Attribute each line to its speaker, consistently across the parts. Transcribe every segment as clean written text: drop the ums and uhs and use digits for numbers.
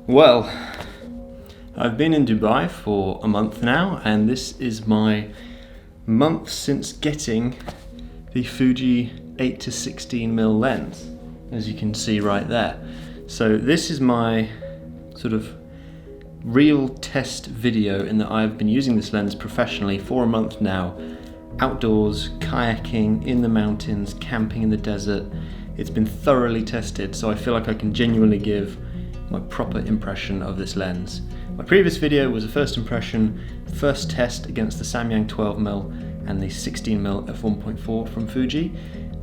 Speaker 1: Well, I've been in Dubai for a month now, and this is my month since getting the Fuji 8 to 16mm lens, as you can see right there. So this is my sort of real test video in that I've been using this lens professionally for a month now, outdoors, kayaking, in the mountains, camping in the desert. It's been thoroughly tested, so I feel like I can genuinely give my proper impression of this lens. My previous video was a first impression, first test against the Samyang 12mm and the 16mm f1.4 from Fuji.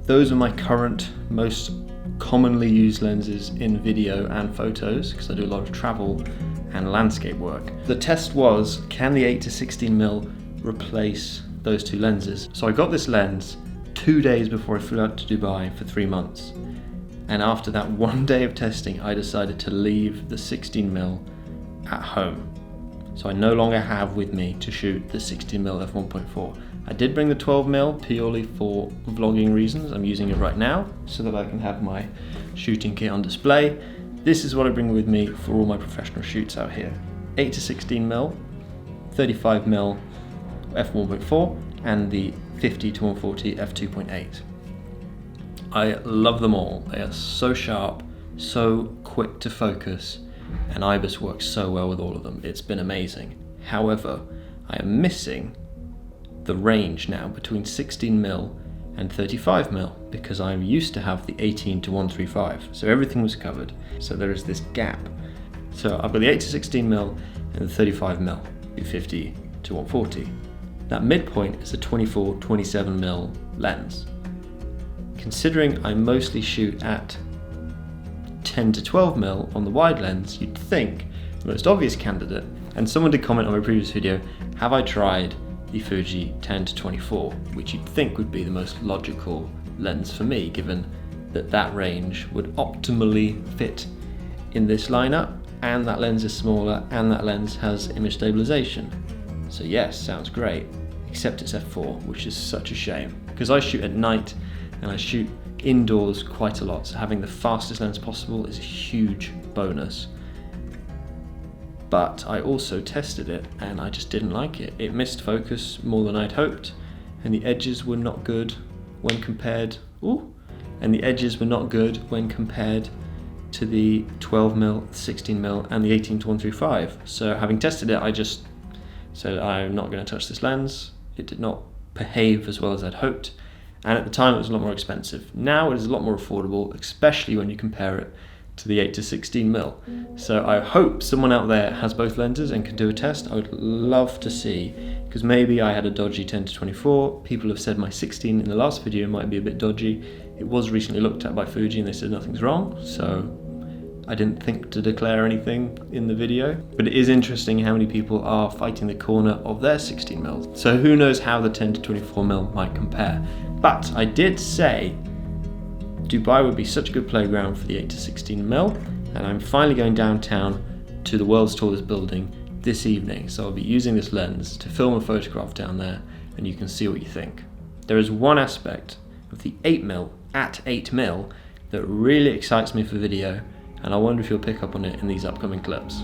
Speaker 1: Those are my current most commonly used lenses in video and photos because I do a lot of travel and landscape work. The test was, can the 8 to 16mm replace those two lenses? So I got this lens 2 days before I flew out to Dubai for 3 months. And after that one day of testing, I decided to leave the 16mm at home. So I no longer have with me to shoot the 16mm f1.4. I did bring the 12mm purely for vlogging reasons. I'm using it right now so that I can have my shooting kit on display. This is what I bring with me for all my professional shoots out here. 8 to 16mm, 35mm f1.4 and the 50 to 140 f2.8. I love them all. They are so sharp, so quick to focus, and IBIS works so well with all of them. It's been amazing. However, I am missing the range now between 16mm and 35mm because I used to have the 18 to 135, so everything was covered. So there is this gap. So I've got the 8 to 16mm and the 35mm, the 50 to 140. That midpoint is a 24, 27mm lens. Considering I mostly shoot at 10 to 12mm on the wide lens, you'd think the most obvious candidate, and someone did comment on my previous video, have I tried the Fuji 10 to 24, which you'd think would be the most logical lens for me, given that that range would optimally fit in this lineup, and that lens is smaller, and that lens has image stabilization. So yes, sounds great, except it's f4, which is such a shame, because I shoot at night and I shoot indoors quite a lot, so having the fastest lens possible is a huge bonus. But I also tested it and I just didn't like it. It missed focus more than I'd hoped, and the edges were not good when compared to the 12mm, 16mm and the 18 to 135. So having tested it, I just said I'm not going to touch this lens. It did not behave as well as I'd hoped. And at the time it was a lot more expensive. Now it is a lot more affordable, especially when you compare it to the 8 to 16mm. So I hope someone out there has both lenses and can do a test. I would love to see, because maybe I had a dodgy 10 to 24. People have said my 16 in the last video might be a bit dodgy. It was recently looked at by Fuji and they said nothing's wrong, so I didn't think to declare anything in the video. But it is interesting how many people are fighting the corner of their 16mm. So who knows how the 10 to 24mm might compare. But I did say Dubai would be such a good playground for the 8 to 16mm, and I'm finally going downtown to the world's tallest building this evening. So I'll be using this lens to film a photograph down there, and you can see what you think. There is one aspect of the 8mm at 8mm that really excites me for video, and I wonder if you'll pick up on it in these upcoming clips.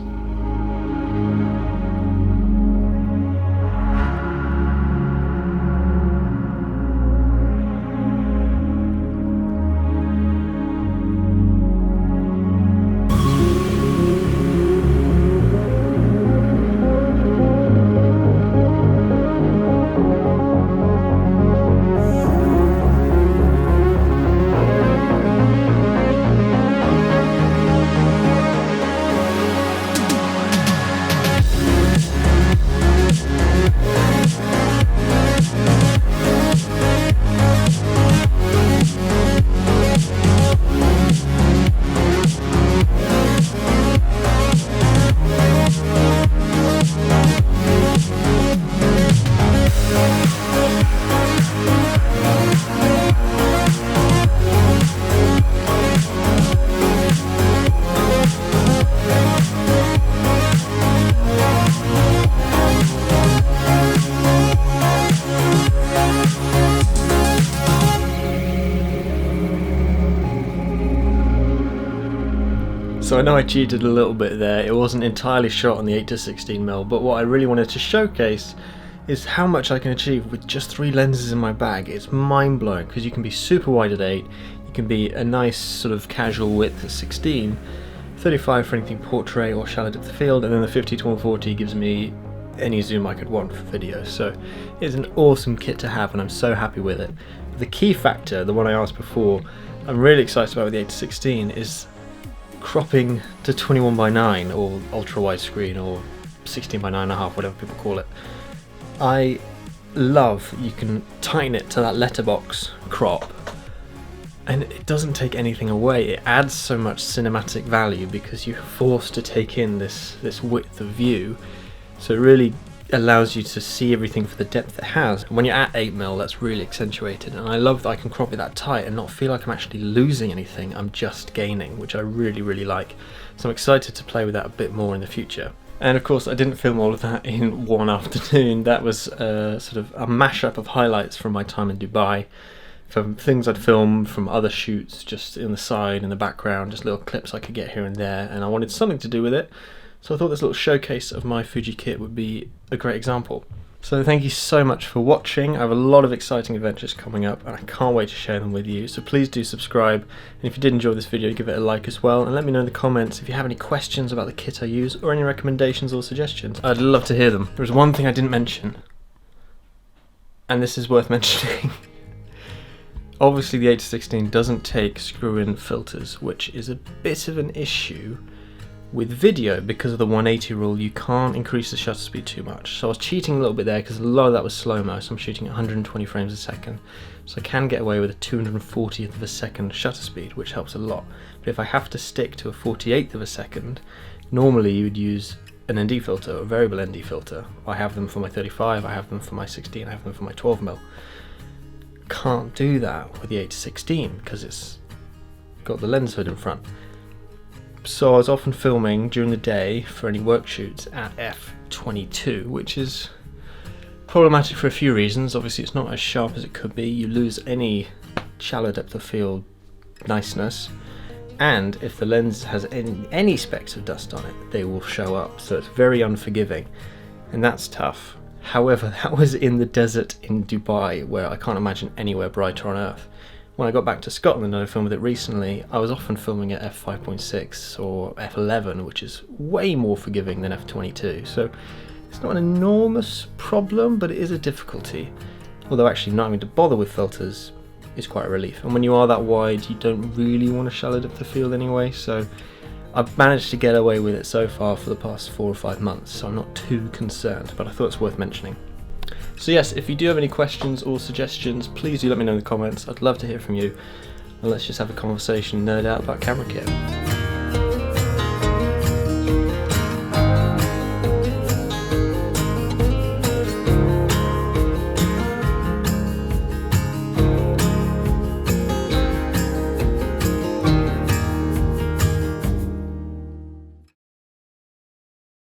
Speaker 1: So I know I cheated a little bit there. It wasn't entirely shot on the 8-16mm, but what I really wanted to showcase is how much I can achieve with just 3 lenses in my bag. It's mind-blowing because you can be super wide at 8, you can be a nice sort of casual width at 16, 35 for anything portrait or shallow depth of field, and then the 50-140 gives me any zoom I could want for video. So it's an awesome kit to have and I'm so happy with it. But the key factor, the one I asked before, I'm really excited about with the 8-16 is cropping to 21:9 or ultra widescreen or 16:9.5, whatever people call it. I love you can tighten it to that letterbox crop and it doesn't take anything away. It adds so much cinematic value because you're forced to take in this width of view, so it really allows you to see everything for the depth it has. And when you're at 8mm, that's really accentuated, and I love that I can crop it that tight and not feel like I'm actually losing anything, I'm just gaining, which I really like. So I'm excited to play with that a bit more in the future. And of course I didn't film all of that in one afternoon. That was sort of a mashup of highlights from my time in Dubai, from things I'd filmed from other shoots just in the side, in the background, just little clips I could get here and there, and I wanted something to do with it. So I thought this little showcase of my Fuji kit would be a great example. So thank you so much for watching. I have a lot of exciting adventures coming up and I can't wait to share them with you. So please do subscribe, and if you did enjoy this video, give it a like as well, and let me know in the comments if you have any questions about the kit I use or any recommendations or suggestions. I'd love to hear them. There's one thing I didn't mention, and this is worth mentioning. Obviously the 8-16 doesn't take screw-in filters, which is a bit of an issue with video because of the 180 rule. You can't increase the shutter speed too much. So I was cheating a little bit there because a lot of that was slow-mo, so I'm shooting at 120 frames a second. So I can get away with a 240th of a second shutter speed, which helps a lot. But if I have to stick to a 48th of a second, normally you would use an ND filter, a variable ND filter. I have them for my 35, I have them for my 16, I have them for my 12mm. Can't do that with the 8-16 because it's got the lens hood in front. So I was often filming during the day for any work shoots at f/22, which is problematic for a few reasons. Obviously it's not as sharp as it could be, you lose any shallow depth of field niceness, and if the lens has any specks of dust on it, they will show up, so it's very unforgiving, and that's tough. However, that was in the desert in Dubai, where I can't imagine anywhere brighter on earth. When I got back to Scotland and I filmed with it recently, I was often filming at f/5.6 or f/11, which is way more forgiving than f/22. So it's not an enormous problem, but it is a difficulty. Although actually not having to bother with filters is quite a relief. And when you are that wide, you don't really want a shallow depth of field anyway. So I've managed to get away with it so far for the past 4 or 5 months. So I'm not too concerned, but I thought it's worth mentioning. So yes, if you do have any questions or suggestions, please do let me know in the comments. I'd love to hear from you, and let's just have a conversation, nerd out about camera kit.